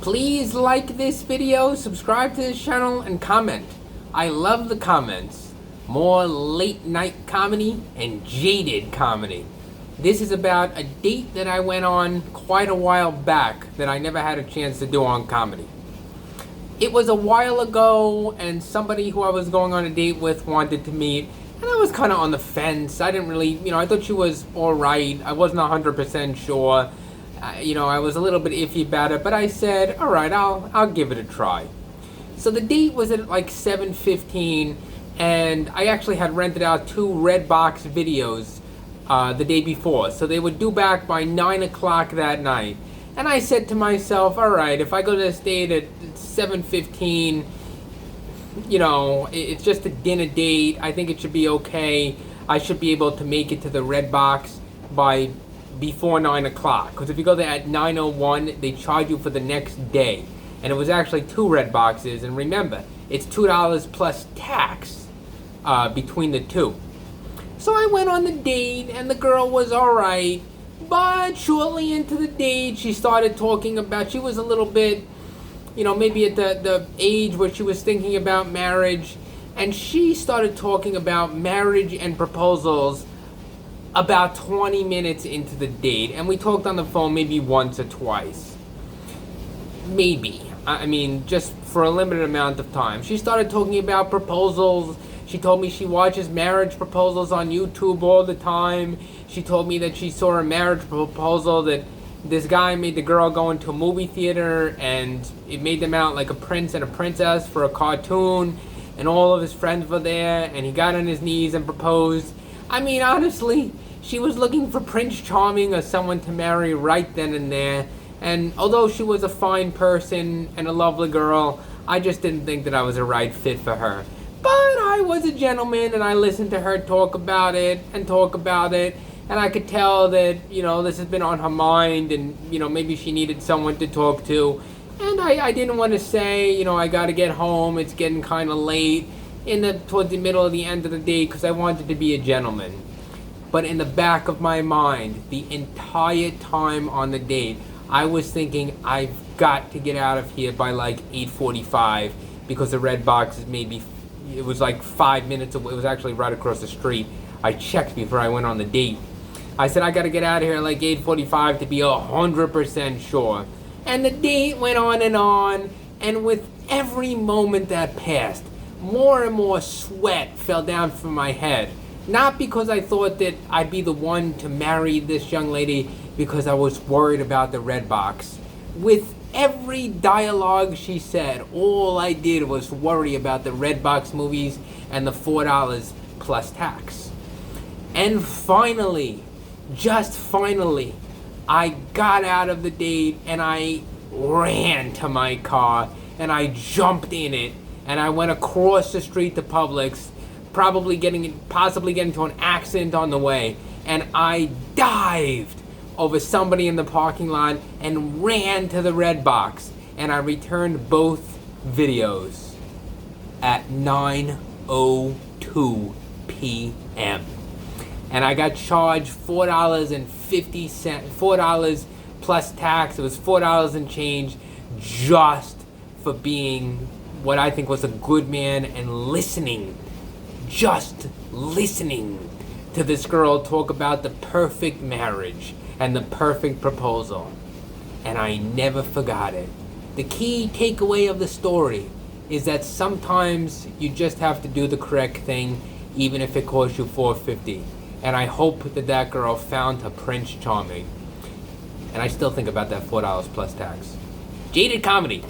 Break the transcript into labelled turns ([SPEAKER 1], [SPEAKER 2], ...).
[SPEAKER 1] Please like this video, subscribe to this channel, and comment. I love the comments. More late night comedy and jaded comedy. This is about a date that I went on quite a while back that I never had a chance to do on comedy. It was a while ago, and somebody who I was going on a date with wanted to meet, and I was kind of on the fence. I didn't really, I thought she was alright. I wasn't 100% sure. I was a little bit iffy about it, but I said, alright, I'll give it a try. So the date was at like 7:15, and I actually had rented out 2 Redbox videos the day before. So they were due back by 9 o'clock that night. And I said to myself, alright, if I go to this date at 7:15, it's just a dinner date. I think it should be okay. I should be able to make it to the Redbox by before 9 o'clock. Because if you go there at 9:01, they charge you for the next day. And it was actually 2 Redboxes. And remember, it's $2 plus tax between the two. So I went on the date, and the girl was alright. But shortly into the date, she started talking about, she was a little bit, maybe at the age where she was thinking about marriage. And she started talking about marriage and proposals about 20 minutes into the date. And we talked on the phone maybe once or twice. Maybe. I mean, just for a limited amount of time. She started talking about proposals. She told me she watches marriage proposals on YouTube all the time. She told me that she saw a marriage proposal that this guy made the girl go into a movie theater, and it made them out like a prince and a princess for a cartoon, and all of his friends were there, and he got on his knees and proposed. I mean, honestly, she was looking for Prince Charming or someone to marry right then and there. And although she was a fine person and a lovely girl, I just didn't think that I was a right fit for her. But I was a gentleman, and I listened to her talk about it, and I could tell that, this has been on her mind, and, maybe she needed someone to talk to. And I didn't want to say, I gotta get home, it's getting kind of late, towards the middle of the end of the day, because I wanted to be a gentleman. But in the back of my mind, the entire time on the date, I was thinking, I've got to get out of here by like 8:45, because the Redbox is it was like 5 minutes away. It was actually right across the street. I checked before I went on the date. I said, I gotta get out of here at like 8:45 to be 100% sure. And the date went on, and with every moment that passed, more and more sweat fell down from my head. Not because I thought that I'd be the one to marry this young lady, because I was worried about the Redbox. With every dialogue she said, all I did was worry about the Redbox movies and the $4 plus tax. And finally, just finally, I got out of the date, and I ran to my car, and I jumped in it, and I went across the street to Publix, possibly getting into an accident on the way, and I dived over somebody in the parking lot and ran to the Redbox, and I returned both videos at 9:02 p.m. And I got charged $4.50, $4 plus tax. It was $4 and change, just for being what I think was a good man and just listening to this girl talk about the perfect marriage and the perfect proposal. And I never forgot it. The key takeaway of the story is that sometimes you just have to do the correct thing, even if it costs you $4.50. And I hope that girl found her Prince Charming. And I still think about that $4 plus tax. Jaded comedy.